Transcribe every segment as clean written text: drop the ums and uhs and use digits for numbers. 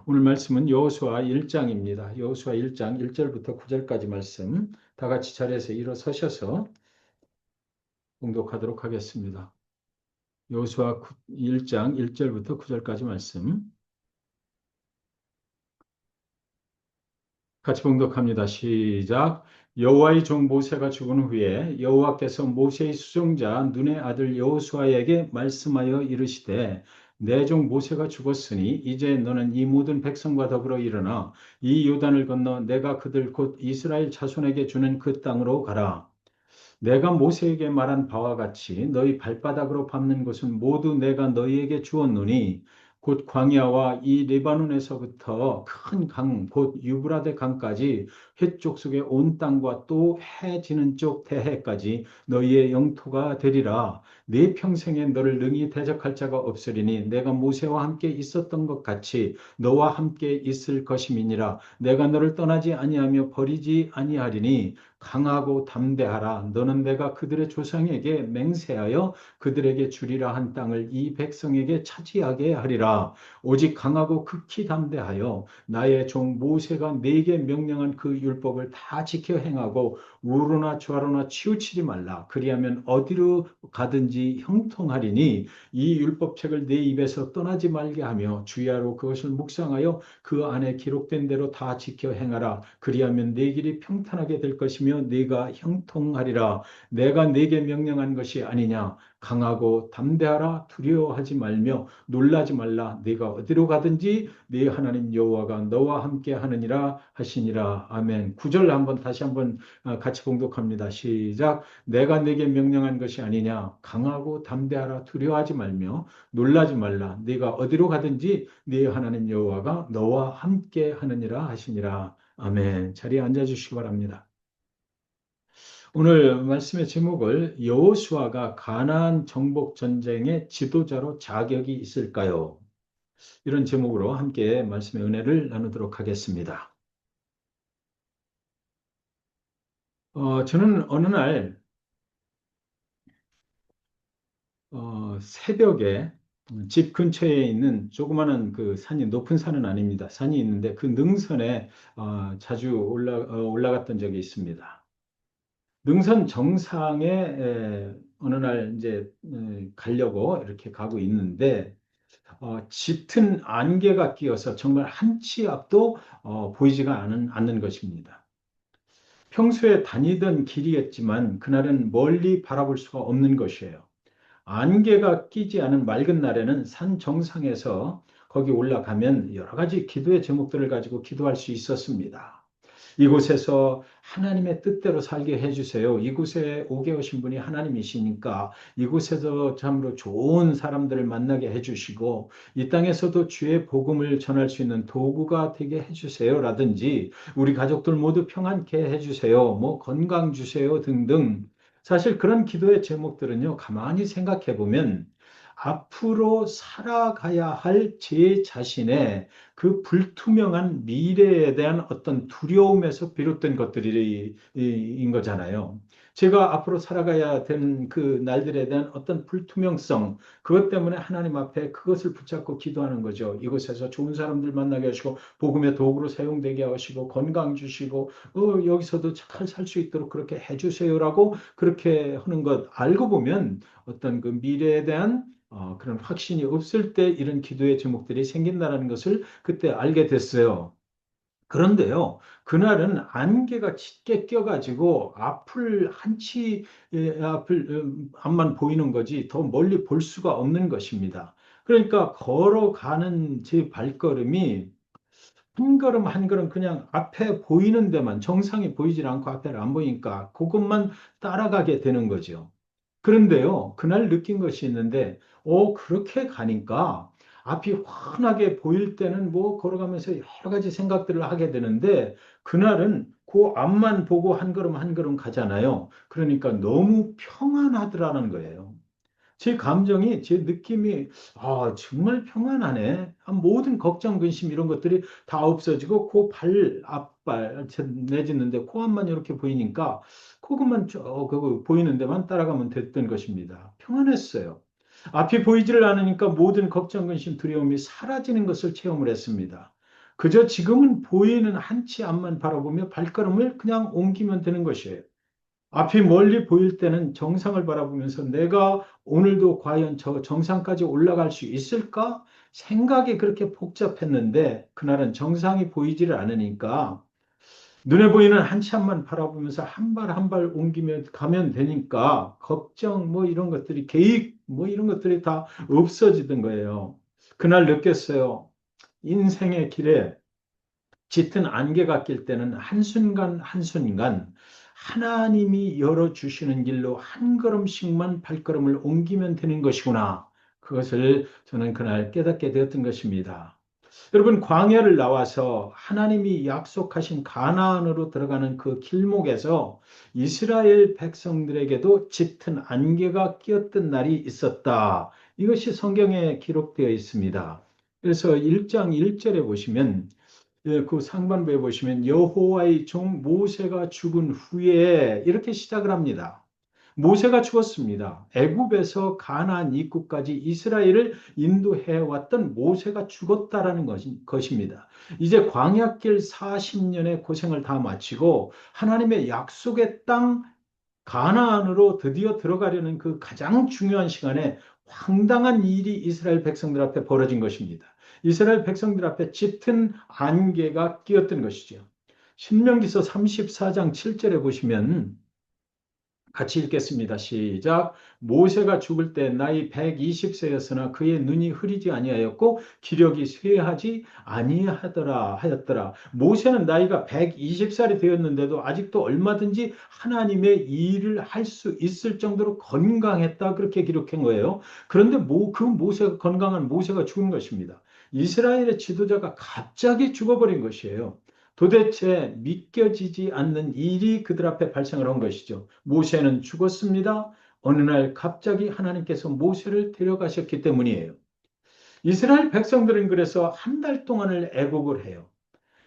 오늘 말씀은 여호수아 1장입니다. 여호수아 1장 1절부터 9절까지 말씀 다 같이 자리에서 일어서셔서 봉독하도록 하겠습니다. 여호수아 1장 1절부터 9절까지 말씀 같이 봉독합니다. 시작. 여호와의 종 모세가 죽은 후에 여호와께서 모세의 수종자 눈의 아들 여호수아에게 말씀하여 이르시되 내 종 모세가 죽었으니 이제 너는 이 모든 백성과 더불어 일어나 이 요단을 건너 내가 그들 곧 이스라엘 자손에게 주는 그 땅으로 가라. 내가 모세에게 말한 바와 같이 너희 발바닥으로 밟는 것은 모두 내가 너희에게 주었노니 곧 광야와 이 레바논에서부터 큰 강, 곧 유브라데 강까지 해쪽 속의 온 땅과 또 해 지는 쪽 대해까지 너희의 영토가 되리라. 네 평생에 너를 능히 대적할 자가 없으리니 내가 모세와 함께 있었던 것 같이 너와 함께 있을 것임이니라. 내가 너를 떠나지 아니하며 버리지 아니하리니 강하고 담대하라. 너는 내가 그들의 조상에게 맹세하여 그들에게 주리라 한 땅을 이 백성에게 차지하게 하리라. 오직 강하고 극히 담대하여 나의 종 모세가 네게 명령한 그 율법을 다 지켜 행하고 우로나 좌로나 치우치지 말라. 그리하면 어디로 가든지 형통하리니 이 율법책을 네 입에서 떠나지 말게 하며 주야로 그것을 묵상하여 그 안에 기록된 대로 다 지켜 행하라. 그리하면 네 길이 평탄하게 될 것이며 네가 형통하리라. 내가 네게 명령한 것이 아니냐. 강하고 담대하라. 두려워하지 말며 놀라지 말라. 네가 어디로 가든지 네 하나님 여호와가 너와 함께 하느니라 하시니라. 아멘. 9절 한번 다시 한번 같이 봉독합니다. 시작. 내가 네게 명령한 것이 아니냐. 강하고 담대하라. 두려워하지 말며 놀라지 말라. 네가 어디로 가든지 네 하나님 여호와가 너와 함께 하느니라 하시니라. 아멘. 자리에 앉아 주시기 바랍니다. 오늘 말씀의 제목을 여호수아가 가나안 정복 전쟁의 지도자로 자격이 있을까요? 이런 제목으로 함께 말씀의 은혜를 나누도록 하겠습니다. 저는 어느 날 새벽에 집 근처에 있는 조그마한 그 산이 높은 산은 아닙니다. 산이 있는데 그 능선에 자주 올라갔던 적이 있습니다. 능선 정상에 어느 날 이제 가려고 이렇게 가고 있는데 짙은 안개가 끼어서 정말 한 치 앞도 보이지가 않는 것입니다. 평소에 다니던 길이었지만 그날은 멀리 바라볼 수가 없는 것이에요. 안개가 끼지 않은 맑은 날에는 산 정상에서 거기 올라가면 여러 가지 기도의 제목들을 가지고 기도할 수 있었습니다. 이곳에서 하나님의 뜻대로 살게 해주세요. 이곳에 오게 오신 분이 하나님이시니까 이곳에서 참으로 좋은 사람들을 만나게 해주시고 이 땅에서도 주의 복음을 전할 수 있는 도구가 되게 해주세요. 라든지 우리 가족들 모두 평안케 해주세요. 뭐 건강 주세요. 등등. 사실 그런 기도의 제목들은요, 가만히 생각해 보면 앞으로 살아가야 할 제 자신의 그 불투명한 미래에 대한 어떤 두려움에서 비롯된 것들이 인 거잖아요. 제가 앞으로 살아가야 되는 그 날들에 대한 어떤 불투명성, 그것 때문에 하나님 앞에 그것을 붙잡고 기도하는 거죠. 이곳에서 좋은 사람들 만나게 하시고, 복음의 도구로 사용되게 하시고, 건강 주시고, 여기서도 잘 살 수 있도록 그렇게 해주세요라고 그렇게 하는 것 알고 보면 어떤 그 미래에 대한 그런 확신이 없을 때 이런 기도의 제목들이 생긴다는 것을 그때 알게 됐어요. 그런데요, 그날은 안개가 짙게 껴가지고 앞을 한치 앞을 앞만 보이는 거지 더 멀리 볼 수가 없는 것입니다. 그러니까 걸어가는 제 발걸음이 한 걸음 한 걸음 그냥 앞에 보이는 데만 정상이 보이질 않고 앞에를 안 보이니까 그것만 따라가게 되는 거죠. 그런데요, 그날 느낀 것이 있는데, 그렇게 가니까 앞이 환하게 보일 때는 뭐 걸어가면서 여러 가지 생각들을 하게 되는데, 그날은 그 앞만 보고 한 걸음 한 걸음 가잖아요. 그러니까 너무 평안하더라는 거예요. 제 감정이, 제 느낌이, 정말 평안하네. 모든 걱정, 근심 이런 것들이 다 없어지고, 앞발 내딛는데, 코 앞만 이렇게 보이니까, 그것만 그거 보이는 데만 따라가면 됐던 것입니다. 평안했어요. 앞이 보이지를 않으니까 모든 걱정, 근심, 두려움이 사라지는 것을 체험을 했습니다. 그저 지금은 보이는 한 치 앞만 바라보며 발걸음을 그냥 옮기면 되는 것이에요. 앞이 멀리 보일 때는 정상을 바라보면서 내가 오늘도 과연 저 정상까지 올라갈 수 있을까? 생각이 그렇게 복잡했는데 그날은 정상이 보이지를 않으니까 눈에 보이는 한 치 앞만 바라보면서 한 발 한 발 옮기며 가면 되니까 걱정 뭐 이런 것들이 계획 뭐 이런 것들이 다 없어지던 거예요. 그날 느꼈어요. 인생의 길에 짙은 안개가 낄 때는 한순간 한순간 하나님이 열어주시는 길로 한 걸음씩만 발걸음을 옮기면 되는 것이구나. 그것을 저는 그날 깨닫게 되었던 것입니다. 여러분, 광야를 나와서 하나님이 약속하신 가나안으로 들어가는 그 길목에서 이스라엘 백성들에게도 짙은 안개가 끼었던 날이 있었다. 이것이 성경에 기록되어 있습니다. 그래서 1장 1절에 보시면 그 상반부에 보시면 여호와의 종 모세가 죽은 후에 이렇게 시작을 합니다. 모세가 죽었습니다. 애굽에서 가나안 입구까지 이스라엘을 인도해 왔던 모세가 죽었다라는 것입니다. 이제 광야길 40년의 고생을 다 마치고 하나님의 약속의 땅 가나안으로 드디어 들어가려는 그 가장 중요한 시간에 황당한 일이 이스라엘 백성들 앞에 벌어진 것입니다. 이스라엘 백성들 앞에 짙은 안개가 끼었던 것이죠. 신명기서 34장 7절에 보시면 같이 읽겠습니다. 시작. 모세가 죽을 때 나이 120세였으나 그의 눈이 흐리지 아니하였고 기력이 쇠하지 아니하더라 하였더라. 모세는 나이가 120살이 되었는데도 아직도 얼마든지 하나님의 일을 할 수 있을 정도로 건강했다 그렇게 기록한 거예요. 그런데 그 모세가 건강한 모세가 죽은 것입니다. 이스라엘의 지도자가 갑자기 죽어버린 것이에요. 도대체 믿겨지지 않는 일이 그들 앞에 발생을 한 것이죠. 모세는 죽었습니다. 어느 날 갑자기 하나님께서 모세를 데려가셨기 때문이에요. 이스라엘 백성들은 그래서 한 달 동안을 애곡을 해요.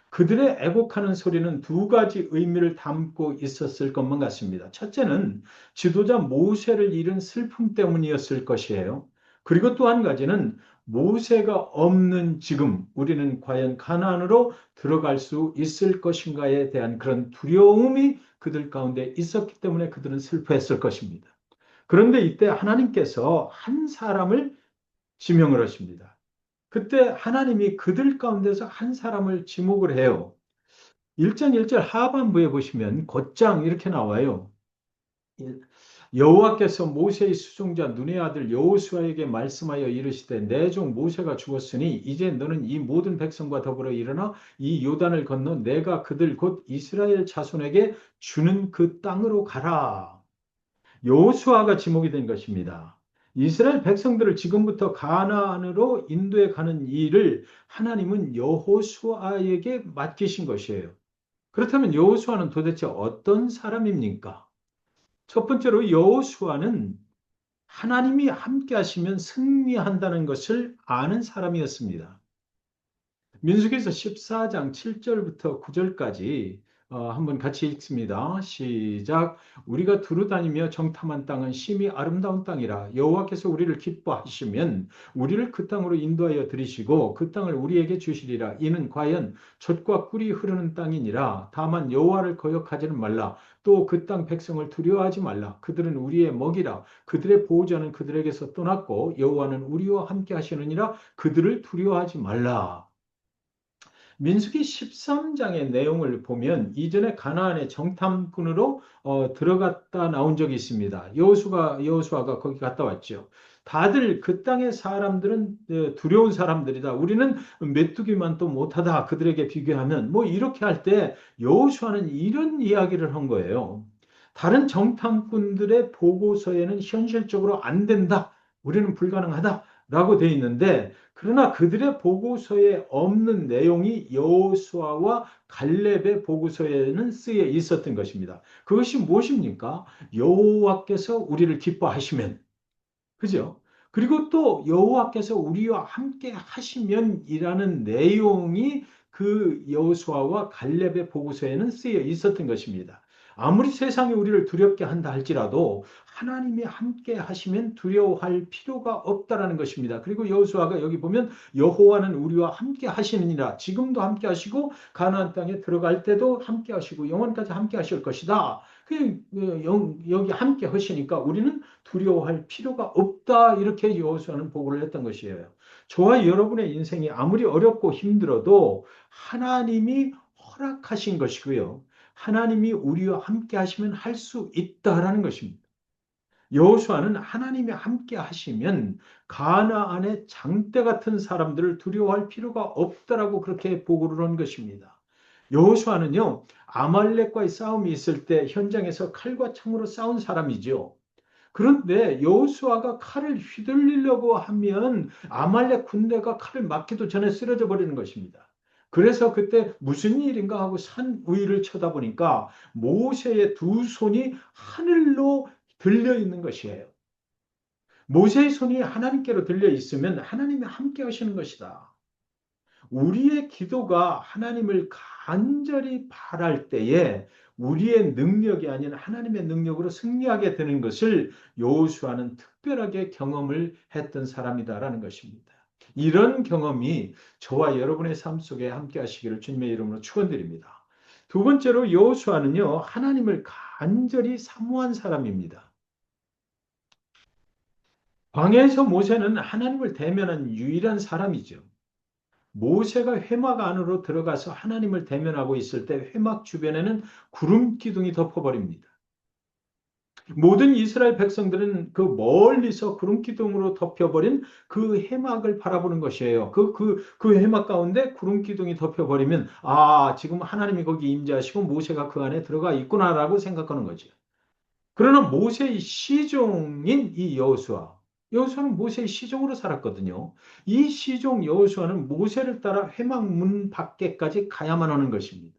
그들의 애곡하는 소리는 두 가지 의미를 담고 있었을 것만 같습니다. 첫째는 지도자 모세를 잃은 슬픔 때문이었을 것이에요. 그리고 또 한 가지는 모세가 없는 지금 우리는 과연 가나안으로 들어갈 수 있을 것인가에 대한 그런 두려움이 그들 가운데 있었기 때문에 그들은 슬퍼했을 것입니다. 그런데 이때 하나님께서 한 사람을 지명을 하십니다. 그때 하나님이 그들 가운데서 한 사람을 지목을 해요. 1장 1절 하반부에 보시면 곧장 이렇게 나와요. 여호와께서 모세의 수종자 눈의 아들 여호수아에게 말씀하여 이르시되 내 종 모세가 죽었으니 이제 너는 이 모든 백성과 더불어 일어나 이 요단을 건너 내가 그들 곧 이스라엘 자손에게 주는 그 땅으로 가라. 여호수아가 지목이 된 것입니다. 이스라엘 백성들을 지금부터 가나안으로 인도해 가는 일을 하나님은 여호수아에게 맡기신 것이에요. 그렇다면 여호수아는 도대체 어떤 사람입니까? 첫 번째로 여호수아는 하나님이 함께 하시면 승리한다는 것을 아는 사람이었습니다. 민수기서 14장 7절부터 9절까지 한번 같이 읽습니다. 시작. 우리가 두루 다니며 정탐한 땅은 심히 아름다운 땅이라 여호와께서 우리를 기뻐하시면 우리를 그 땅으로 인도하여 들이시고 그 땅을 우리에게 주시리라. 이는 과연 젖과 꿀이 흐르는 땅이니라. 다만 여호와를 거역하지는 말라. 또 그 땅 백성을 두려워하지 말라. 그들은 우리의 먹이라. 그들의 보호자는 그들에게서 떠났고 여호와는 우리와 함께 하시느니라. 그들을 두려워하지 말라. 민수기 13장의 내용을 보면 이전에 가나안의 정탐꾼으로 들어갔다 나온 적이 있습니다. 여호수아가 거기 갔다 왔죠. 다들 그 땅의 사람들은 두려운 사람들이다. 우리는 메뚜기만 또 못하다. 그들에게 비교하면 뭐 이렇게 할 때 여호수아는 이런 이야기를 한 거예요. 다른 정탐꾼들의 보고서에는 현실적으로 안 된다. 우리는 불가능하다. 라고 돼 있는데 그러나 그들의 보고서에 없는 내용이 여호수아와 갈렙의 보고서에는 쓰여 있었던 것입니다. 그것이 무엇입니까? 여호와께서 우리를 기뻐하시면, 그죠? 그리고 또 여호와께서 우리와 함께 하시면이라는 내용이 그 여호수아와 갈렙의 보고서에는 쓰여 있었던 것입니다. 아무리 세상이 우리를 두렵게 한다 할지라도 하나님이 함께 하시면 두려워할 필요가 없다라는 것입니다. 그리고 여호수아가 여기 보면 여호와는 우리와 함께 하시느니라. 지금도 함께 하시고 가나안 땅에 들어갈 때도 함께 하시고 영원까지 함께 하실 것이다. 여기 함께 하시니까 우리는 두려워할 필요가 없다. 이렇게 여호수아는 보고를 했던 것이에요. 저와 여러분의 인생이 아무리 어렵고 힘들어도 하나님이 허락하신 것이고요. 하나님이 우리와 함께 하시면 할 수 있다라는 것입니다. 여호수아는 하나님이 함께 하시면 가나안의 장대 같은 사람들을 두려워할 필요가 없다라고 그렇게 보고를 한 것입니다. 여호수아는요, 아말렉과의 싸움이 있을 때 현장에서 칼과 창으로 싸운 사람이죠. 그런데 여호수아가 칼을 휘둘리려고 하면 아말렉 군대가 칼을 맞기도 전에 쓰러져 버리는 것입니다. 그래서 그때 무슨 일인가 하고 산 위를 쳐다보니까 모세의 두 손이 하늘로 들려 있는 것이에요. 모세의 손이 하나님께로 들려 있으면 하나님이 함께 하시는 것이다. 우리의 기도가 하나님을 간절히 바랄 때에 우리의 능력이 아닌 하나님의 능력으로 승리하게 되는 것을 여호수아는 특별하게 경험을 했던 사람이다라는 것입니다. 이런 경험이 저와 여러분의 삶 속에 함께 하시기를 주님의 이름으로 축원드립니다. 두 번째로 여호수아는요, 하나님을 간절히 사모한 사람입니다. 광야에서 모세는 하나님을 대면한 유일한 사람이죠. 모세가 회막 안으로 들어가서 하나님을 대면하고 있을 때 회막 주변에는 구름 기둥이 덮어버립니다. 모든 이스라엘 백성들은 그 멀리서 구름 기둥으로 덮여버린 그 회막을 바라보는 것이에요. 그 회막 가운데 구름 기둥이 덮여버리면, 아, 지금 하나님이 거기 임재하시고 모세가 그 안에 들어가 있구나라고 생각하는 거죠. 그러나 모세의 시종인 이 여호수아, 여호수아는 모세의 시종으로 살았거든요. 이 시종 여호수아는 모세를 따라 회막 문 밖에까지 가야만 하는 것입니다.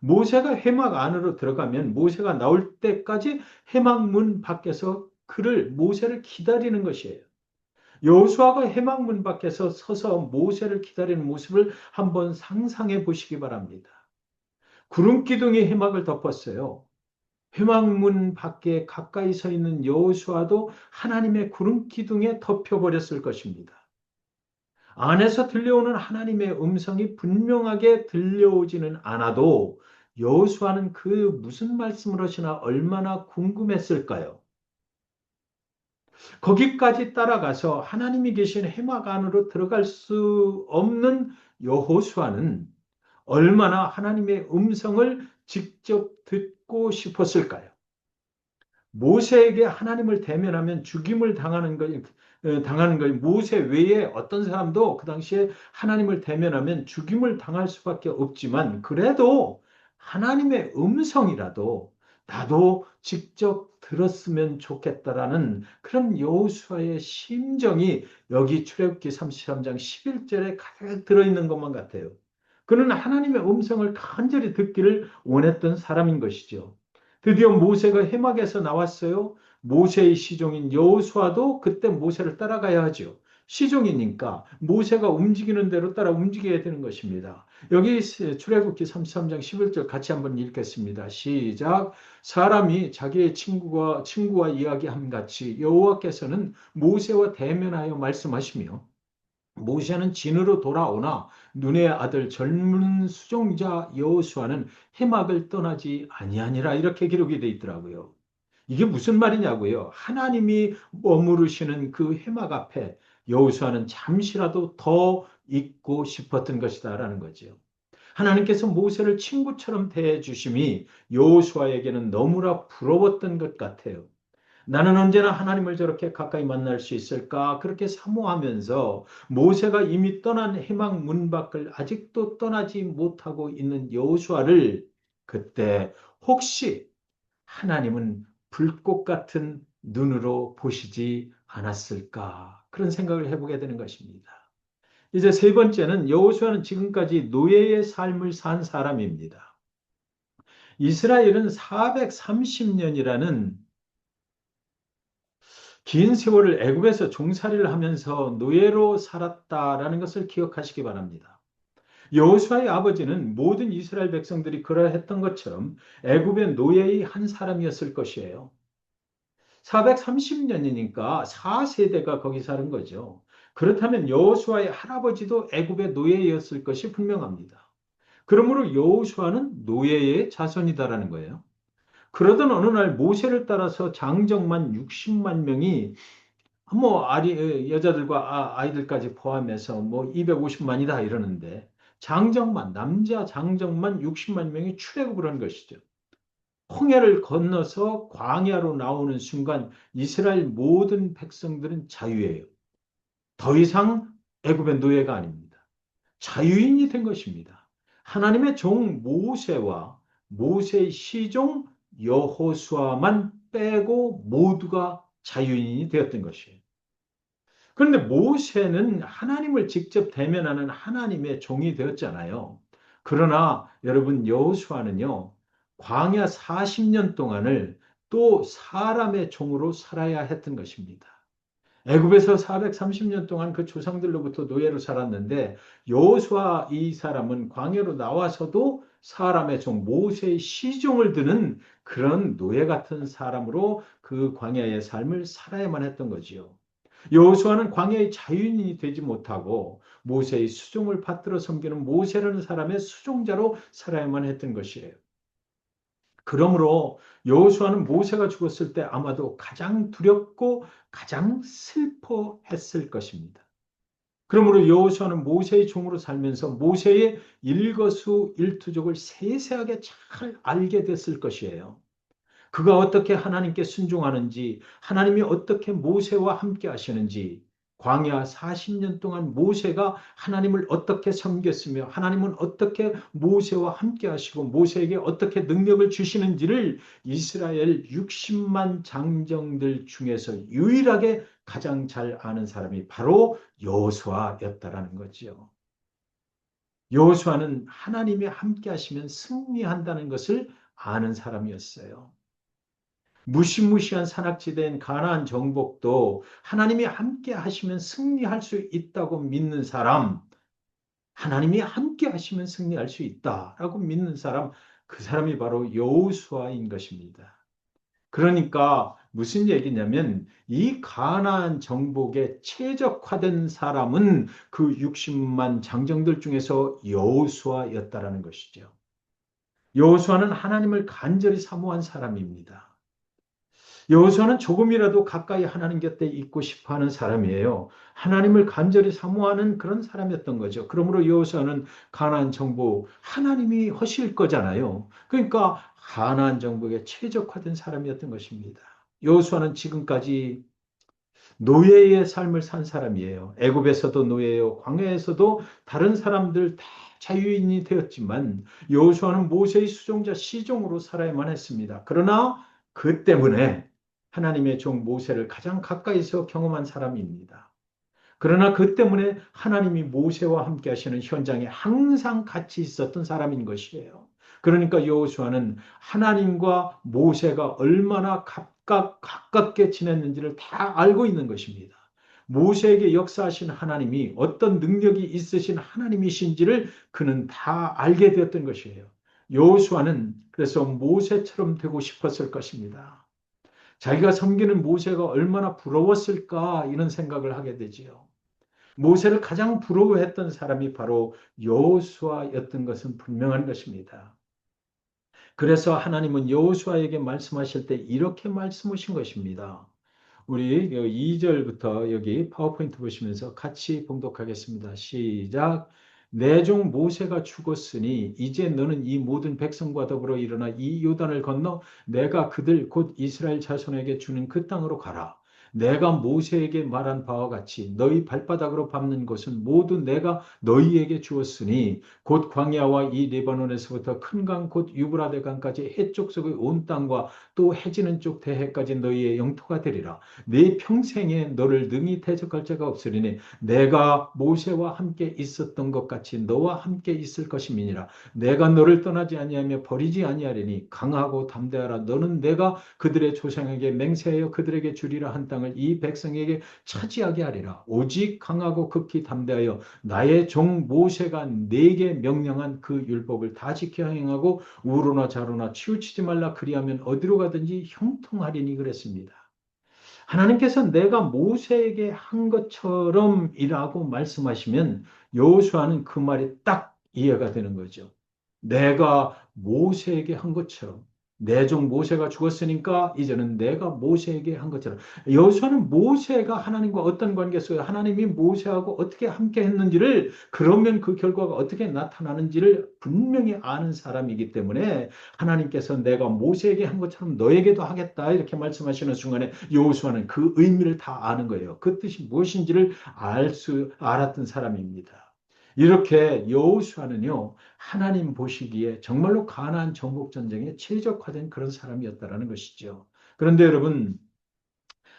모세가 회막 안으로 들어가면 모세가 나올 때까지 회막 문 밖에서 그를 모세를 기다리는 것이에요. 여호수아가 회막 문 밖에서 서서 모세를 기다리는 모습을 한번 상상해 보시기 바랍니다. 구름 기둥이 회막을 덮었어요. 회막문 밖에 가까이 서 있는 여호수아도 하나님의 구름 기둥에 덮여 버렸을 것입니다. 안에서 들려오는 하나님의 음성이 분명하게 들려오지는 않아도 여호수아는 그 무슨 말씀을 하시나 얼마나 궁금했을까요? 거기까지 따라가서 하나님이 계신 회막 안으로 들어갈 수 없는 여호수아는 얼마나 하나님의 음성을 직접 듣고 싶었을까요? 모세에게 하나님을 대면하면 죽임을 당하는 거, 모세 외에 어떤 사람도 그 당시에 하나님을 대면하면 죽임을 당할 수밖에 없지만, 그래도 하나님의 음성이라도 나도 직접 들었으면 좋겠다라는 그런 여호수아의 심정이 여기 출애굽기 33장 11절에 가득 들어있는 것만 같아요. 그는 하나님의 음성을 간절히 듣기를 원했던 사람인 것이죠. 드디어 모세가 해막에서 나왔어요. 모세의 시종인 여호수아도 그때 모세를 따라가야 하죠. 시종이니까 모세가 움직이는 대로 따라 움직여야 되는 것입니다. 여기 출애굽기 33장 11절 같이 한번 읽겠습니다. 시작. 사람이 자기의 친구와 이야기함 같이 여호와께서는 모세와 대면하여 말씀하시며 모세는 진으로 돌아오나 눈의 아들 젊은 수종자 여호수아는 해막을 떠나지 아니하니라 이렇게 기록이 돼 있더라고요. 이게 무슨 말이냐고요? 하나님이 머무르시는 그 해막 앞에 여호수아는 잠시라도 더 있고 싶었던 것이다라는 거죠. 하나님께서 모세를 친구처럼 대해 주심이 여호수아에게는 너무나 부러웠던 것 같아요. 나는 언제나 하나님을 저렇게 가까이 만날 수 있을까? 그렇게 사모하면서 모세가 이미 떠난 해막 문 밖을 아직도 떠나지 못하고 있는 여호수아를 그때 혹시 하나님은 불꽃 같은 눈으로 보시지 않았을까? 그런 생각을 해보게 되는 것입니다. 이제 세 번째는 여호수아는 지금까지 노예의 삶을 산 사람입니다. 이스라엘은 430년이라는 긴 세월을 애굽에서 종살이를 하면서 노예로 살았다라는 것을 기억하시기 바랍니다. 여호수아의 아버지는 모든 이스라엘 백성들이 그러했던 것처럼 애굽의 노예의 한 사람이었을 것이에요. 430년이니까 4세대가 거기 사는 거죠. 그렇다면 여호수아의 할아버지도 애굽의 노예였을 것이 분명합니다. 그러므로 여호수아는 노예의 자손이다라는 거예요. 그러던 어느 날 모세를 따라서 장정만 60만 명이 여자들과 아이들까지 포함해서 뭐 250만이다 이러는데 남자 장정만 60만 명이 출애굽을 한 것이죠. 홍해를 건너서 광야로 나오는 순간 이스라엘 모든 백성들은 자유예요. 더 이상 애굽의 노예가 아닙니다. 자유인이 된 것입니다. 하나님의 종 모세와 모세의 시종 여호수아만 빼고 모두가 자유인이 되었던 것이에요. 그런데 모세는 하나님을 직접 대면하는 하나님의 종이 되었잖아요. 그러나 여러분 여호수아는요. 광야 40년 동안을 또 사람의 종으로 살아야 했던 것입니다. 애굽에서 430년 동안 그 조상들로부터 노예로 살았는데 여호수아 이 사람은 광야로 나와서도 사람의 종 모세의 시종을 드는 그런 노예 같은 사람으로 그 광야의 삶을 살아야만 했던 거지요. 여호수아는 광야의 자유인이 되지 못하고 모세의 수종을 받들어 섬기는 모세라는 사람의 수종자로 살아야만 했던 것이에요. 그러므로 여호수아는 모세가 죽었을 때 아마도 가장 두렵고 가장 슬퍼했을 것입니다. 그러므로 여호수아는 모세의 종으로 살면서 모세의 일거수일투족을 세세하게 잘 알게 됐을 것이에요. 그가 어떻게 하나님께 순종하는지, 하나님이 어떻게 모세와 함께 하시는지, 광야 40년 동안 모세가 하나님을 어떻게 섬겼으며, 하나님은 어떻게 모세와 함께 하시고, 모세에게 어떻게 능력을 주시는지를 이스라엘 60만 장정들 중에서 유일하게 가장 잘 아는 사람이 바로 여호수아였다라는 거지요. 여호수아는 하나님이 함께 하시면 승리한다는 것을 아는 사람이었어요. 무시무시한 산악지대인 가나안 정복도 하나님이 함께 하시면 승리할 수 있다고 믿는 사람, 하나님이 함께 하시면 승리할 수 있다라고 믿는 사람, 그 사람이 바로 여호수아인 것입니다. 그러니까 무슨 얘기냐면 이 가나안 정복에 최적화된 사람은 그 60만 장정들 중에서 여호수아였다라는 것이죠. 여호수아는 하나님을 간절히 사모한 사람입니다. 여호수아는 조금이라도 가까이 하나님 곁에 있고 싶어 하는 사람이에요. 하나님을 간절히 사모하는 그런 사람이었던 거죠. 그러므로 여호수아는 가나안 정복 하나님이 하실 거잖아요. 그러니까 가나안 정복에 최적화된 사람이었던 것입니다. 여호수아는 지금까지 노예의 삶을 산 사람이에요. 애굽에서도 노예요. 광야에서도 다른 사람들 다 자유인이 되었지만 여호수아는 모세의 수종자 시종으로 살아야만 했습니다. 그러나 그 때문에 하나님의 종 모세를 가장 가까이서 경험한 사람입니다. 그러나 그 때문에 하나님이 모세와 함께 하시는 현장에 항상 같이 있었던 사람인 것이에요. 그러니까 여호수아는 하나님과 모세가 얼마나 가깝게 지냈는지를 다 알고 있는 것입니다. 모세에게 역사하신 하나님이 어떤 능력이 있으신 하나님이신지를 그는 다 알게 되었던 것이에요. 여호수아는 그래서 모세처럼 되고 싶었을 것입니다. 자기가 섬기는 모세가 얼마나 부러웠을까 이런 생각을 하게 되지요. 모세를 가장 부러워했던 사람이 바로 여호수아였던 것은 분명한 것입니다. 그래서 하나님은 여호수아에게 말씀하실 때 이렇게 말씀하신 것입니다. 우리 2절부터 여기 파워포인트 보시면서 같이 봉독하겠습니다. 시작. 내 종 모세가 죽었으니 이제 너는 이 모든 백성과 더불어 일어나 이 요단을 건너 내가 그들 곧 이스라엘 자손에게 주는 그 땅으로 가라. 내가 모세에게 말한 바와 같이 너희 발바닥으로 밟는 것은 모두 내가 너희에게 주었으니 곧 광야와 이 레바논에서부터 큰 강 곧 유브라데 강까지 해쪽 속의 온 땅과 또 해지는 쪽 대해까지 너희의 영토가 되리라. 네 평생에 너를 능히 대적할 자가 없으리니 내가 모세와 함께 있었던 것 같이 너와 함께 있을 것임이니라. 내가 너를 떠나지 아니하며 버리지 아니하리니 강하고 담대하라. 너는 내가 그들의 조상에게 맹세하여 그들에게 주리라 한 땅을 이 백성에게 차지하게 하리라. 오직 강하고 극히 담대하여 나의 종 모세가 내게 명령한 그 율법을 다 지켜 행하고 우로나 좌로나 치우치지 말라. 그리하면 어디로 가든지 형통하리니 그랬습니다. 하나님께서 내가 모세에게 한 것처럼이라고 말씀하시면 여호수아는 그 말이 딱 이해가 되는 거죠. 내가 모세에게 한 것처럼 내 종 모세가 죽었으니까 이제는 내가 모세에게 한 것처럼 여호수아는 모세가 하나님과 어떤 관계였어요? 하나님이 모세하고 어떻게 함께 했는지를 그러면 그 결과가 어떻게 나타나는지를 분명히 아는 사람이기 때문에 하나님께서 내가 모세에게 한 것처럼 너에게도 하겠다 이렇게 말씀하시는 순간에 여호수아는 그 의미를 다 아는 거예요. 그 뜻이 무엇인지를 알았던 사람입니다. 이렇게 여호수아는요 하나님 보시기에 정말로 가나안 정복 전쟁에 최적화된 그런 사람이었다라는 것이죠. 그런데 여러분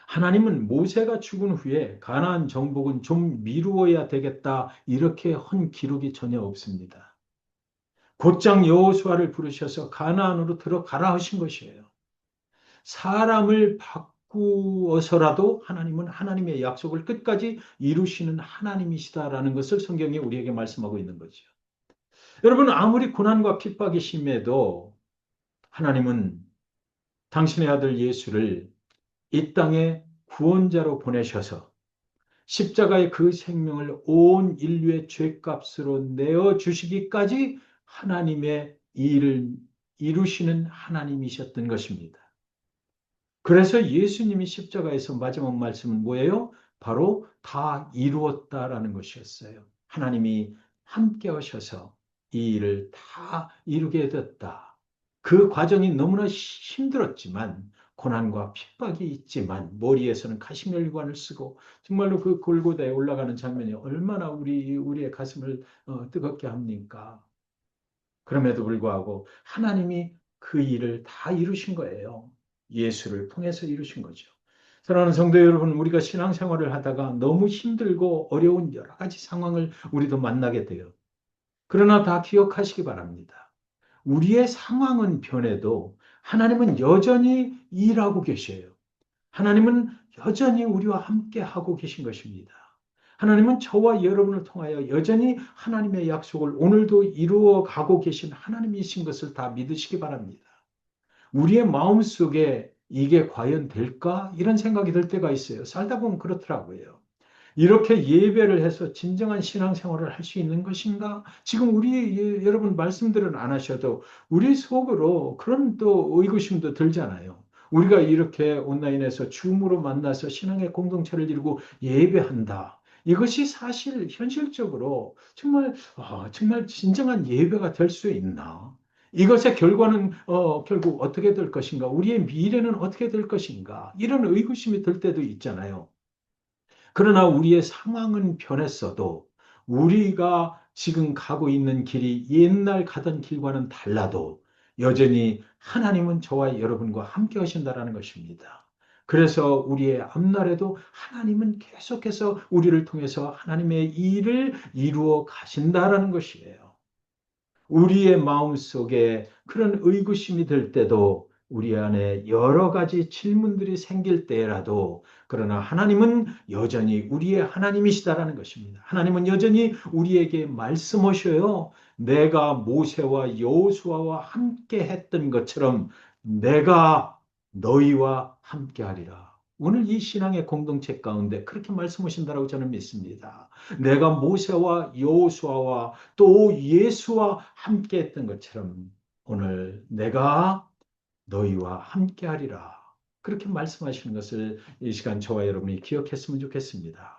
하나님은 모세가 죽은 후에 가나안 정복은 좀 미루어야 되겠다 이렇게 한 기록이 전혀 없습니다. 곧장 여호수아를 부르셔서 가나안으로 들어가라 하신 것이에요. 사람을 바꾸어서라도 하나님은 하나님의 약속을 끝까지 이루시는 하나님이시다라는 것을 성경이 우리에게 말씀하고 있는 거죠. 여러분 아무리 고난과 핍박이 심해도 하나님은 당신의 아들 예수를 이 땅에 구원자로 보내셔서 십자가의 그 생명을 온 인류의 죄값으로 내어 주시기까지 하나님의 일을 이루시는 하나님이셨던 것입니다. 그래서 예수님이 십자가에서 마지막 말씀은 뭐예요? 바로 다 이루었다라는 것이었어요. 하나님이 함께 하셔서 이 일을 다 이루게 됐다. 그 과정이 너무나 힘들었지만 고난과 핍박이 있지만 머리에서는 가시면류관을 쓰고 정말로 그 골고다에 올라가는 장면이 얼마나 우리의 가슴을 뜨겁게 합니까? 그럼에도 불구하고 하나님이 그 일을 다 이루신 거예요. 예수를 통해서 이루신 거죠. 사랑하는 성도 여러분, 우리가 신앙생활을 하다가 너무 힘들고 어려운 여러 가지 상황을 우리도 만나게 돼요. 그러나 다 기억하시기 바랍니다. 우리의 상황은 변해도 하나님은 여전히 일하고 계셔요. 하나님은 여전히 우리와 함께 하고 계신 것입니다. 하나님은 저와 여러분을 통하여 여전히 하나님의 약속을 오늘도 이루어 가고 계신 하나님이신 것을 다 믿으시기 바랍니다. 우리의 마음 속에 이게 과연 될까? 이런 생각이 들 때가 있어요. 살다 보면 그렇더라고요. 이렇게 예배를 해서 진정한 신앙생활을 할 수 있는 것인가? 지금 여러분 말씀들은 안 하셔도 우리 속으로 그런 또 의구심도 들잖아요. 우리가 이렇게 온라인에서 줌으로 만나서 신앙의 공동체를 이루고 예배한다. 이것이 사실 현실적으로 정말 진정한 예배가 될 수 있나? 이것의 결과는 결국 어떻게 될 것인가? 우리의 미래는 어떻게 될 것인가? 이런 의구심이 들 때도 있잖아요. 그러나 우리의 상황은 변했어도 우리가 지금 가고 있는 길이 옛날 가던 길과는 달라도 여전히 하나님은 저와 여러분과 함께 하신다라는 것입니다. 그래서 우리의 앞날에도 하나님은 계속해서 우리를 통해서 하나님의 일을 이루어 가신다라는 것이에요. 우리의 마음 속에 그런 의구심이 들 때도 우리 안에 여러 가지 질문들이 생길 때라도 그러나 하나님은 여전히 우리의 하나님이시다라는 것입니다. 하나님은 여전히 우리에게 말씀하셔요. 내가 모세와 여호수아와 함께 했던 것처럼 내가 너희와 함께 하리라. 오늘 이 신앙의 공동체 가운데 그렇게 말씀하신다라고 저는 믿습니다. 내가 모세와 여호수아와 또 예수와 함께 했던 것처럼 오늘 내가 너희와 함께 하리라. 그렇게 말씀하시는 것을 이 시간 저와 여러분이 기억했으면 좋겠습니다.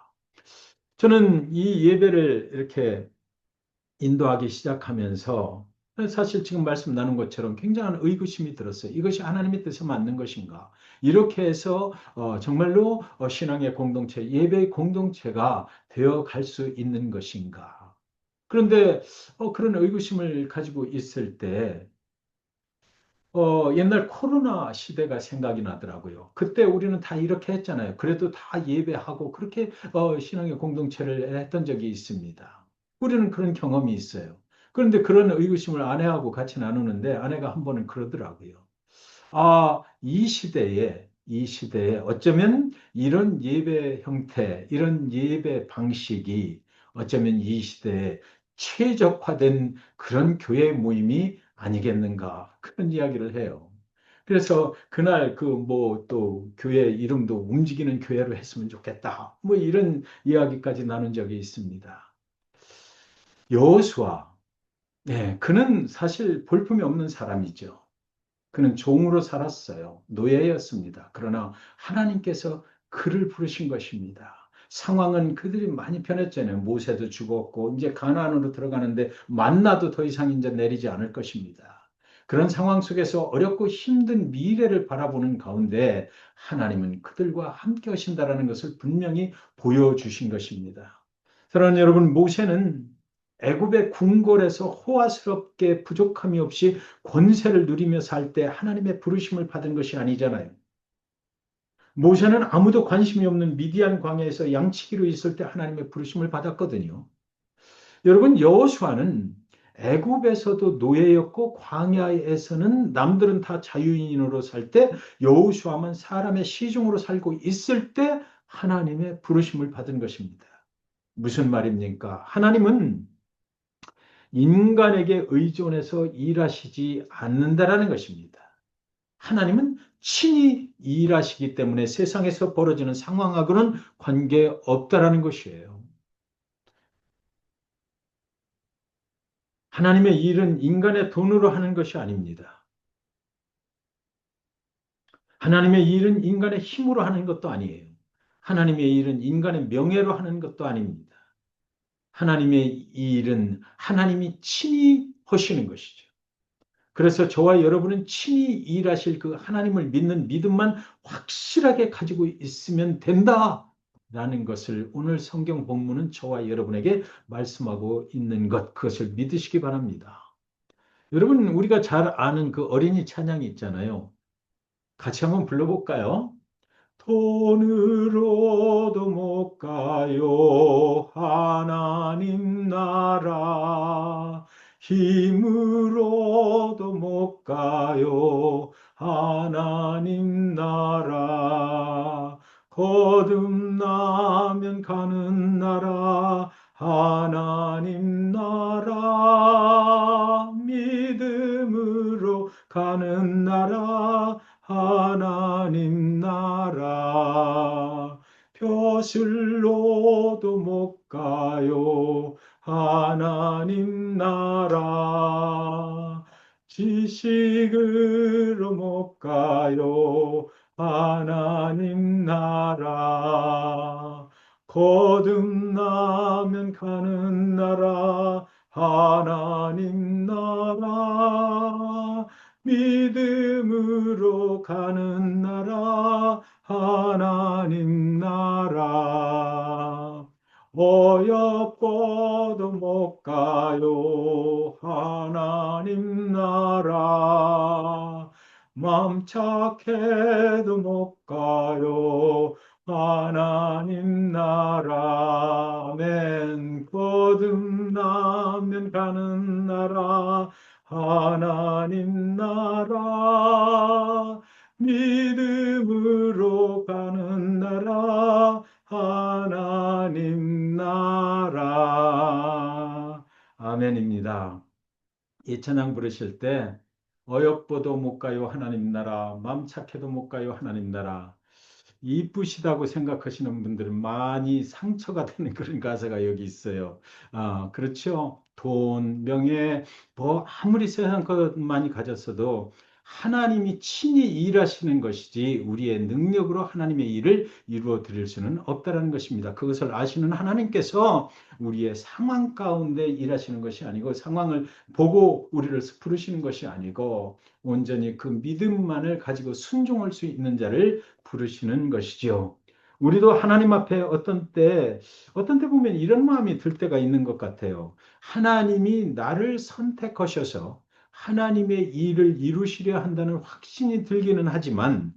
저는 이 예배를 이렇게 인도하기 시작하면서 사실 지금 말씀 나눈 것처럼 굉장한 의구심이 들었어요. 이것이 하나님의 뜻에 맞는 것인가? 이렇게 해서 정말로 신앙의 공동체, 예배의 공동체가 되어 갈 수 있는 것인가? 그런데 그런 의구심을 가지고 있을 때 옛날 코로나 시대가 생각이 나더라고요. 그때 우리는 다 이렇게 했잖아요. 그래도 다 예배하고 그렇게 신앙의 공동체를 했던 적이 있습니다. 우리는 그런 경험이 있어요. 그런데 그런 의구심을 아내하고 같이 나누는데 아내가 한 번은 그러더라고요. 이 시대에 이 시대에 어쩌면 이런 예배 형태, 이런 예배 방식이 어쩌면 이 시대에 최적화된 그런 교회 모임이 아니겠는가 그런 이야기를 해요. 그래서 그날 그 뭐 또 교회 이름도 움직이는 교회로 했으면 좋겠다. 뭐 이런 이야기까지 나눈 적이 있습니다. 여호수아, 네, 그는 사실 볼품이 없는 사람이죠. 그는 종으로 살았어요. 노예였습니다. 그러나 하나님께서 그를 부르신 것입니다. 상황은 그들이 많이 변했잖아요. 모세도 죽었고 이제 가나안으로 들어가는데 만나도 더 이상 이제 내리지 않을 것입니다. 그런 상황 속에서 어렵고 힘든 미래를 바라보는 가운데 하나님은 그들과 함께 하신다라는 것을 분명히 보여주신 것입니다. 사랑하는 여러분, 모세는 애굽의 궁궐에서 호화스럽게 부족함이 없이 권세를 누리며 살 때 하나님의 부르심을 받은 것이 아니잖아요. 모세는 아무도 관심이 없는 미디안 광야에서 양치기로 있을 때 하나님의 부르심을 받았거든요. 여러분, 여호수아는 애굽에서도 노예였고 광야에서는 남들은 다 자유인으로 살 때 여호수아만 사람의 시중으로 살고 있을 때 하나님의 부르심을 받은 것입니다. 무슨 말입니까? 하나님은 인간에게 의존해서 일하시지 않는다라는 것입니다. 하나님은 친히 일하시기 때문에 세상에서 벌어지는 상황하고는 관계없다라는 것이에요. 하나님의 일은 인간의 돈으로 하는 것이 아닙니다. 하나님의 일은 인간의 힘으로 하는 것도 아니에요. 하나님의 일은 인간의 명예로 하는 것도 아닙니다. 하나님의 일은 하나님이 친히 하시는 것이죠. 그래서 저와 여러분은 친히 일하실 그 하나님을 믿는 믿음만 확실하게 가지고 있으면 된다라는 것을 오늘 성경 본문은 저와 여러분에게 말씀하고 있는 것, 그것을 믿으시기 바랍니다. 여러분, 우리가 잘 아는 그 어린이 찬양이 있잖아요. 같이 한번 불러볼까요? 돈으로도 못 가요, 하나님 나라. 힘으로도 못 가요, 하나님 나라. 거듭나면 가는 나라, 하나님 나라. 믿음으로 가는 나라, 하나님 나라. 벼슬로도 못 가요, 하나님 나라. 지식으로 못 가요, 하나님 나라. 거듭나면 가는 나라, 하나님 나라. 믿음으로 가는 나라, 하나님 나라. 어여뻐도 못 가요, 하나님 나라. 맘 착해도 못 가요, 하나님 나라. 맨 거듭나면 가는 나라, 하나님 나라. 믿음으로 가는 나라, 하나님 나라. 아멘입니다. 이 찬양 부르실 때 어여뻐도 못 가요 하나님 나라, 맘 착해도 못 가요 하나님 나라. 이쁘시다고 생각하시는 분들은 많이 상처가 되는 그런 가사가 여기 있어요. 아, 그렇죠. 돈, 명예, 뭐 아무리 세상 것 많이 가졌어도 하나님이 친히 일하시는 것이지 우리의 능력으로 하나님의 일을 이루어 드릴 수는 없다라는 것입니다. 그것을 아시는 하나님께서 우리의 상황 가운데 일하시는 것이 아니고 상황을 보고 우리를 부르시는 것이 아니고 온전히 그 믿음만을 가지고 순종할 수 있는 자를 부르시는 것이죠. 우리도 하나님 앞에 어떤 때 보면 이런 마음이 들 때가 있는 것 같아요. 하나님이 나를 선택하셔서 하나님의 일을 이루시려 한다는 확신이 들기는 하지만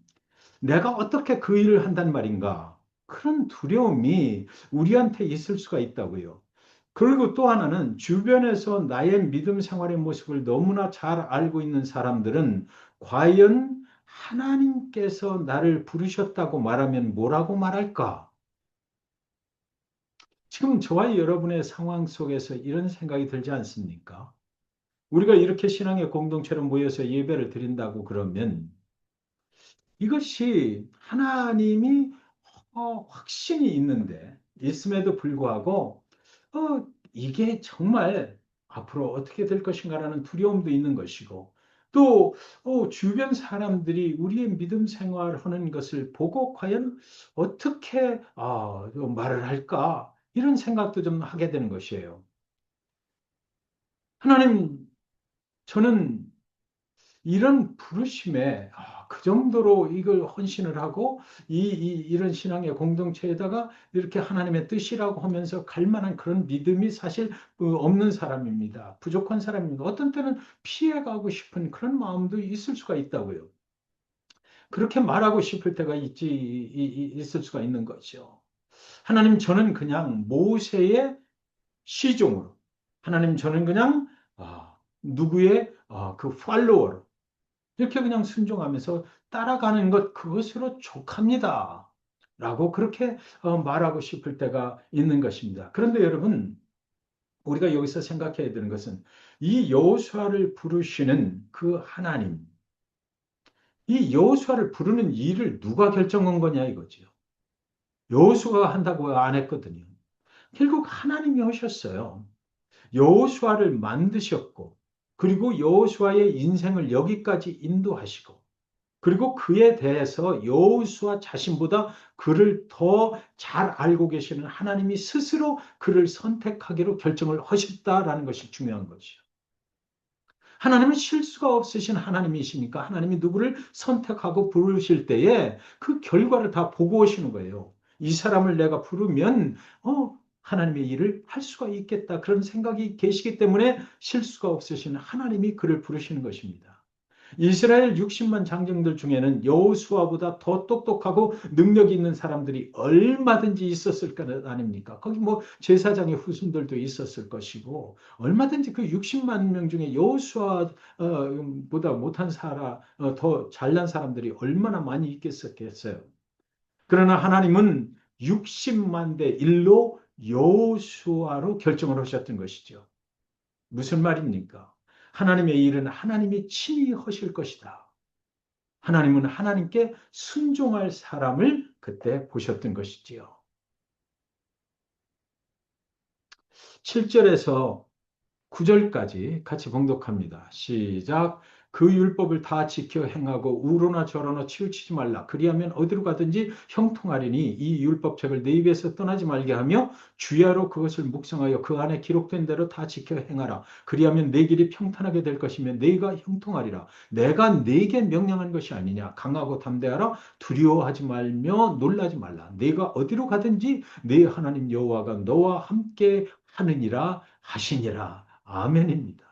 내가 어떻게 그 일을 한단 말인가? 그런 두려움이 우리한테 있을 수가 있다고요. 그리고 또 하나는 주변에서 나의 믿음 생활의 모습을 너무나 잘 알고 있는 사람들은 과연 하나님께서 나를 부르셨다고 말하면 뭐라고 말할까? 지금 저와 여러분의 상황 속에서 이런 생각이 들지 않습니까? 우리가 이렇게 신앙의 공동체로 모여서 예배를 드린다고 그러면 이것이 하나님이 확신이 있는데, 있음에도 불구하고, 이게 정말 앞으로 어떻게 될 것인가라는 두려움도 있는 것이고, 또, 주변 사람들이 우리의 믿음 생활하는 것을 보고 과연 어떻게, 말을 할까? 이런 생각도 좀 하게 되는 것이에요. 하나님, 저는 이런 부르심에 그 정도로 이걸 헌신을 하고 이런 신앙의 공동체에다가 이렇게 하나님의 뜻이라고 하면서 갈 만한 그런 믿음이 사실 없는 사람입니다. 부족한 사람입니다. 어떤 때는 피해가고 싶은 그런 마음도 있을 수가 있다고요. 그렇게 말하고 싶을 때가 있을 수가 있는 거죠. 하나님, 저는 그냥 모세의 시종으로, 하나님, 저는 그냥 누구의 그 팔로워로 이렇게 그냥 순종하면서 따라가는 것, 그것으로 족합니다. 라고 그렇게 말하고 싶을 때가 있는 것입니다. 그런데 여러분, 우리가 여기서 생각해야 되는 것은 이 여호수아를 부르시는 그 하나님, 이 여호수아를 부르는 일을 누가 결정한 거냐 이거죠. 여호수아가 한다고 안 했거든요. 결국 하나님이 하셨어요. 여호수아를 만드셨고, 그리고 여호수아의 인생을 여기까지 인도하시고, 그리고 그에 대해서 여호수아 자신보다 그를 더 잘 알고 계시는 하나님이 스스로 그를 선택하기로 결정을 하셨다라는 것이 중요한 것이죠. 하나님은 실수가 없으신 하나님이시니까 하나님이 누구를 선택하고 부르실 때에 그 결과를 다 보고 오시는 거예요. 이 사람을 내가 부르면 하나님의 일을 할 수가 있겠다, 그런 생각이 계시기 때문에 실수가 없으신 하나님이 그를 부르시는 것입니다. 이스라엘 60만 장정들 중에는 여호수아보다 더 똑똑하고 능력이 있는 사람들이 얼마든지 있었을 것 아닙니까? 거기 뭐 제사장의 후손들도 있었을 것이고, 얼마든지 그 60만 명 중에 여호수아보다 못한 사람, 더 잘난 사람들이 얼마나 많이 있겠었겠어요. 그러나 하나님은 60만 대 1로 여호수아로 결정을 하셨던 것이죠. 무슨 말입니까? 하나님의 일은 하나님이 친히 하실 것이다. 하나님은 하나님께 순종할 사람을 그때 보셨던 것이지요. 7절에서 9절까지 같이 봉독합니다. 시작. 그 율법을 다 지켜 행하고 우로나 저로나 치우치지 말라. 그리하면 어디로 가든지 형통하리니 이 율법책을 내 입에서 떠나지 말게 하며 주야로 그것을 묵상하여 그 안에 기록된 대로 다 지켜 행하라. 그리하면 내 길이 평탄하게 될 것이며 내가 형통하리라. 내가 네게 명령한 것이 아니냐. 강하고 담대하라. 두려워하지 말며 놀라지 말라. 내가 어디로 가든지 내 하나님 여호와가 너와 함께 하느니라 하시니라. 아멘입니다.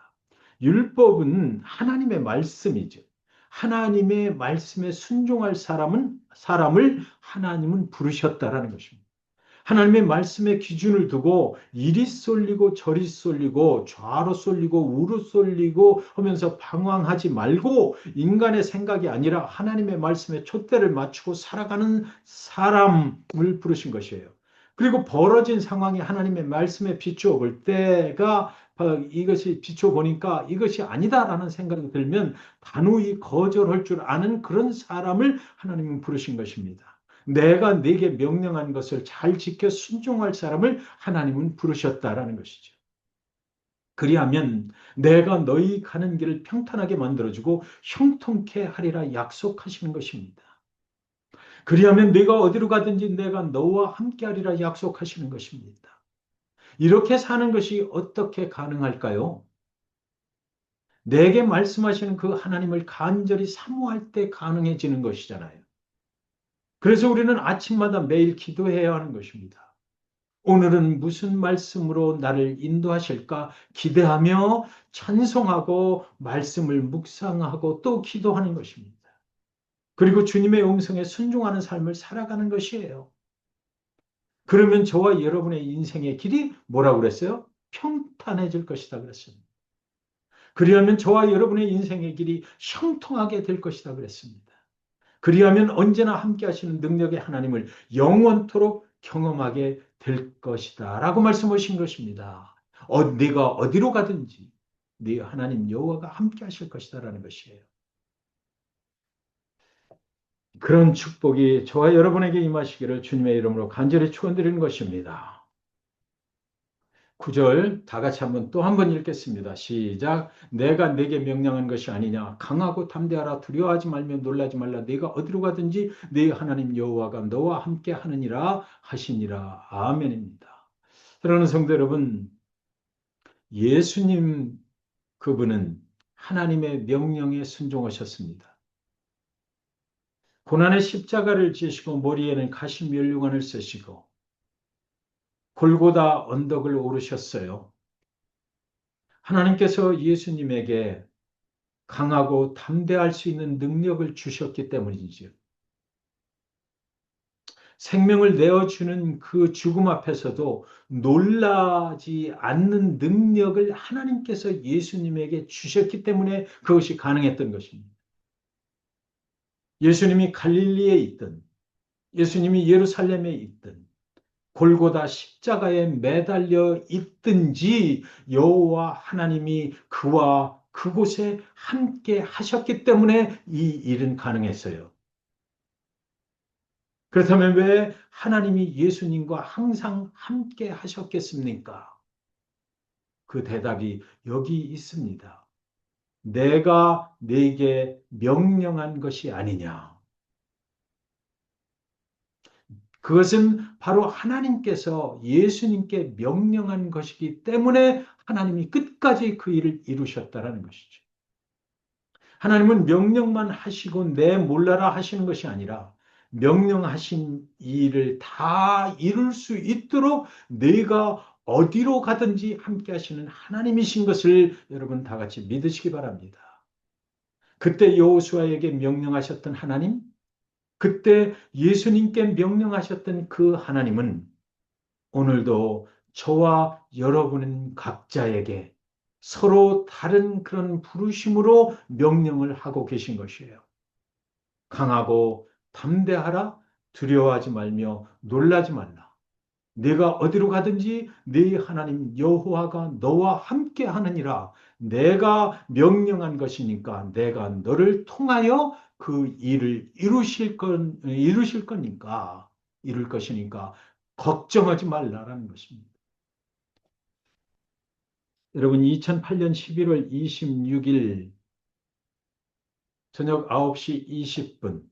율법은 하나님의 말씀이죠. 하나님의 말씀에 순종할 사람을 하나님은 부르셨다라는 것입니다. 하나님의 말씀의 기준을 두고 이리 쏠리고 저리 쏠리고 좌로 쏠리고 우로 쏠리고 하면서 방황하지 말고 인간의 생각이 아니라 하나님의 말씀에 촛대를 맞추고 살아가는 사람을 부르신 것이에요. 그리고 벌어진 상황이 하나님의 말씀에 비추어 볼 때가 이것이 비추어 보니까 이것이 아니다라는 생각이 들면 단호히 거절할 줄 아는 그런 사람을 하나님은 부르신 것입니다. 내가 네게 명령한 것을 잘 지켜 순종할 사람을 하나님은 부르셨다라는 것이죠. 그리하면 내가 너희 가는 길을 평탄하게 만들어주고 형통케 하리라 약속하시는 것입니다. 그리하면 네가 어디로 가든지 내가 너와 함께 하리라 약속하시는 것입니다. 이렇게 사는 것이 어떻게 가능할까요? 내게 말씀하시는 그 하나님을 간절히 사모할 때 가능해지는 것이잖아요. 그래서 우리는 아침마다 매일 기도해야 하는 것입니다. 오늘은 무슨 말씀으로 나를 인도하실까 기대하며 찬송하고 말씀을 묵상하고 또 기도하는 것입니다. 그리고 주님의 음성에 순종하는 삶을 살아가는 것이에요. 그러면 저와 여러분의 인생의 길이 뭐라고 그랬어요? 평탄해질 것이다 그랬습니다. 그리하면 저와 여러분의 인생의 길이 형통하게 될 것이다 그랬습니다. 그리하면 언제나 함께 하시는 능력의 하나님을 영원토록 경험하게 될 것이다. 라고 말씀하신 것입니다. 네가 어디로 가든지 네 하나님 여호와가 함께 하실 것이다라는 것이에요. 그런 축복이 저와 여러분에게 임하시기를 주님의 이름으로 간절히 축원드리는 것입니다. 9절 다 같이 한번 또 한 번 읽겠습니다. 시작. 내가 내게 명령한 것이 아니냐. 강하고 담대하라. 두려워하지 말며 놀라지 말라. 내가 어디로 가든지 네 하나님 여호와가 너와 함께 하느니라 하시니라. 아멘입니다. 사랑하는 성도 여러분, 예수님 그분은 하나님의 명령에 순종하셨습니다. 고난의 십자가를 지시고 머리에는 가시 면류관을 쓰시고 골고다 언덕을 오르셨어요. 하나님께서 예수님에게 강하고 담대할 수 있는 능력을 주셨기 때문이지요. 생명을 내어주는 그 죽음 앞에서도 놀라지 않는 능력을 하나님께서 예수님에게 주셨기 때문에 그것이 가능했던 것입니다. 예수님이 갈릴리에 있든, 예수님이 예루살렘에 있든, 골고다 십자가에 매달려 있든지 여호와 하나님이 그와 그곳에 함께 하셨기 때문에 이 일은 가능했어요. 그렇다면 왜 하나님이 예수님과 항상 함께 하셨겠습니까? 그 대답이 여기 있습니다. 내가 네게 명령한 것이 아니냐. 그것은 바로 하나님께서 예수님께 명령한 것이기 때문에 하나님이 끝까지 그 일을 이루셨다라는 것이죠. 하나님은 명령만 하시고 내 몰라라 하시는 것이 아니라 명령하신 일을 다 이룰 수 있도록 내가 어디로 가든지 함께 하시는 하나님이신 것을 여러분 다 같이 믿으시기 바랍니다. 그때 여호수아에게 명령하셨던 하나님, 그때 예수님께 명령하셨던 그 하나님은 오늘도 저와 여러분 각자에게 서로 다른 그런 부르심으로 명령을 하고 계신 것이에요. 강하고 담대하라, 두려워하지 말며 놀라지 말라. 네가 어디로 가든지 네 하나님 여호와가 너와 함께 하느니라. 내가 명령한 것이니까 내가 너를 통하여 그 일을 이루실 거니까, 이룰 것이니까 걱정하지 말라라는 것입니다. 여러분, 2008년 11월 26일 저녁 9시 20분,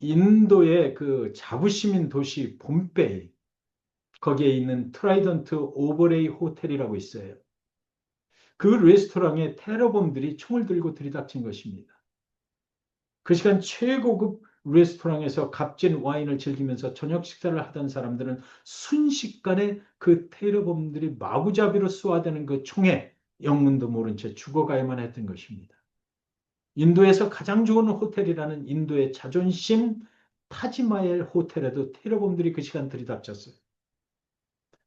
인도의 그 자부시민 도시 봄베이, 거기에 있는 트라이던트 오버레이 호텔이라고 있어요. 그 레스토랑에 테러범들이 총을 들고 들이닥친 것입니다. 그 시간 최고급 레스토랑에서 값진 와인을 즐기면서 저녁 식사를 하던 사람들은 순식간에 그 테러범들이 마구잡이로 쏘아대는 그 총에 영문도 모른 채 죽어가야만 했던 것입니다. 인도에서 가장 좋은 호텔이라는 인도의 자존심 타지마엘 호텔에도 테러범들이 그 시간 들이닥쳤어요.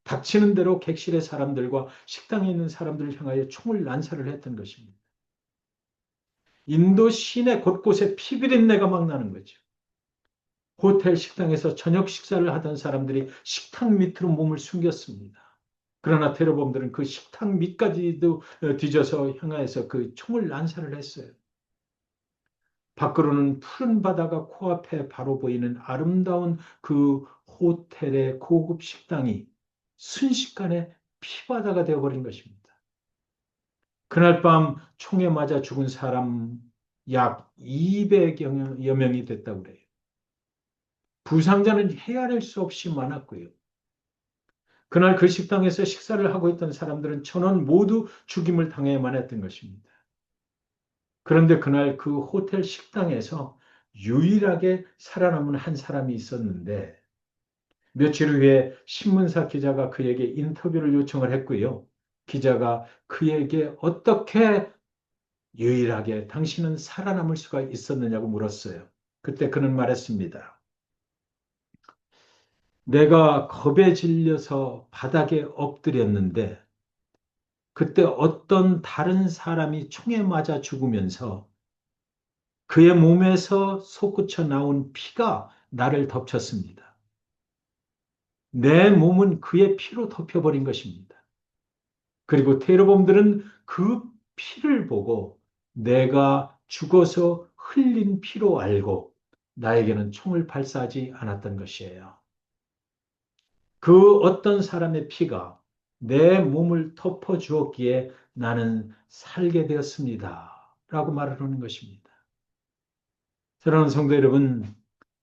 닥치는 대로 객실의 사람들과 식당에 있는 사람들을 향하여 총을 난사를 했던 것입니다. 인도 시내 곳곳에 피비린내가 막 나는 거죠. 호텔 식당에서 저녁 식사를 하던 사람들이 식탁 밑으로 몸을 숨겼습니다. 그러나 테러범들은 그 식탁 밑까지도 뒤져서 향하여서 그 총을 난사를 했어요. 밖으로는 푸른 바다가 코앞에 바로 보이는 아름다운 그 호텔의 고급 식당이 순식간에 피바다가 되어버린 것입니다. 그날 밤 총에 맞아 죽은 사람 약 200여 명이 됐다고 그래요. 부상자는 헤아릴 수 없이 많았고요. 그날 그 식당에서 식사를 하고 있던 사람들은 전원 모두 죽임을 당해야만 했던 것입니다. 그런데 그날 그 호텔 식당에서 유일하게 살아남은 한 사람이 있었는데 며칠 후에 신문사 기자가 그에게 인터뷰를 요청을 했고요. 기자가 그에게 어떻게 유일하게 당신은 살아남을 수가 있었느냐고 물었어요. 그때 그는 말했습니다. 내가 겁에 질려서 바닥에 엎드렸는데 그때 어떤 다른 사람이 총에 맞아 죽으면서 그의 몸에서 솟구쳐 나온 피가 나를 덮쳤습니다. 내 몸은 그의 피로 덮여버린 것입니다. 그리고 테러범들은 그 피를 보고 내가 죽어서 흘린 피로 알고 나에게는 총을 발사하지 않았던 것이에요. 그 어떤 사람의 피가 내 몸을 덮어 주었기에 나는 살게 되었습니다. 라고 말을 하는 것입니다. 사랑하는 성도 여러분,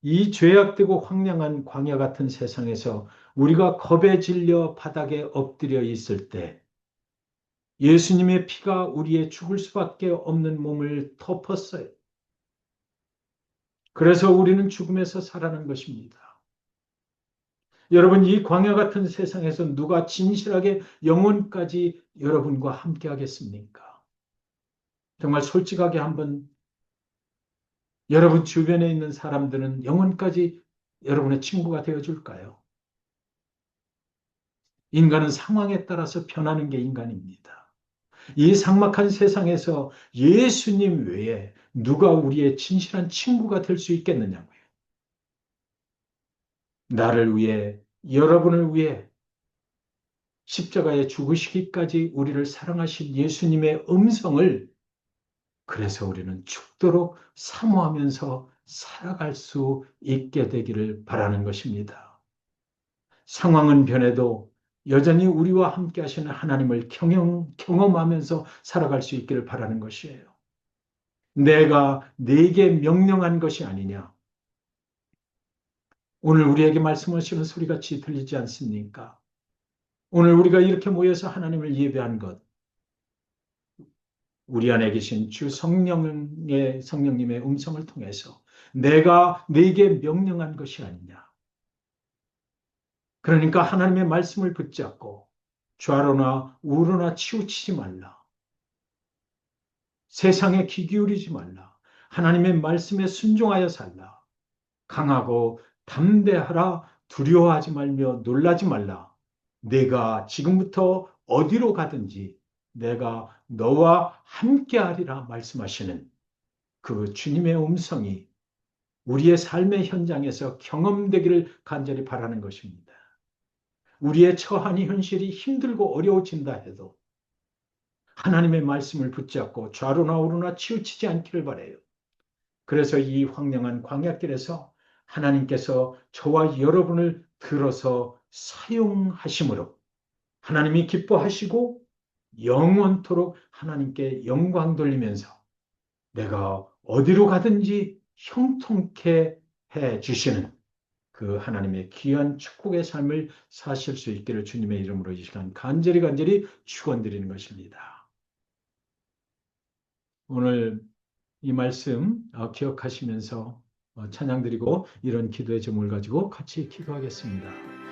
이 죄악되고 황량한 광야 같은 세상에서 우리가 겁에 질려 바닥에 엎드려 있을 때 예수님의 피가 우리의 죽을 수밖에 없는 몸을 덮었어요. 그래서 우리는 죽음에서 살아난 것입니다. 여러분, 이 광야 같은 세상에서 누가 진실하게 영혼까지 여러분과 함께 하겠습니까? 정말 솔직하게 한번 여러분 주변에 있는 사람들은 영혼까지 여러분의 친구가 되어줄까요? 인간은 상황에 따라서 변하는 게 인간입니다. 이 삭막한 세상에서 예수님 외에 누가 우리의 진실한 친구가 될 수 있겠느냐고요. 나를 위해, 여러분을 위해 십자가에 죽으시기까지 우리를 사랑하신 예수님의 음성을 그래서 우리는 죽도록 사모하면서 살아갈 수 있게 되기를 바라는 것입니다. 상황은 변해도 여전히 우리와 함께 하시는 하나님을 경험하면서 살아갈 수 있기를 바라는 것이에요. 내가 네게 명령한 것이 아니냐. 오늘 우리에게 말씀하시는 소리같이 들리지 않습니까? 오늘 우리가 이렇게 모여서 하나님을 예배한 것, 우리 안에 계신 주 성령님의 음성을 통해서 내가 네게 명령한 것이 아니냐. 그러니까 하나님의 말씀을 붙잡고 좌로나 우로나 치우치지 말라. 세상에 귀 기울이지 말라. 하나님의 말씀에 순종하여 살라. 강하고 담대하라. 두려워하지 말며 놀라지 말라. 내가 지금부터 어디로 가든지 내가 너와 함께하리라 말씀하시는 그 주님의 음성이 우리의 삶의 현장에서 경험되기를 간절히 바라는 것입니다. 우리의 처한 현실이 힘들고 어려워진다 해도 하나님의 말씀을 붙잡고 좌로나 우로나 치우치지 않기를 바라요. 그래서 이 황량한 광야길에서 하나님께서 저와 여러분을 들어서 사용하심으로 하나님이 기뻐하시고 영원토록 하나님께 영광 돌리면서 내가 어디로 가든지 형통케 해 주시는 그 하나님의 귀한 축복의 삶을 사실 수 있기를 주님의 이름으로 이 시간 간절히 축원드리는 것입니다. 오늘 이 말씀 기억하시면서 찬양드리고 이런 기도의 제목을 가지고 같이 기도하겠습니다.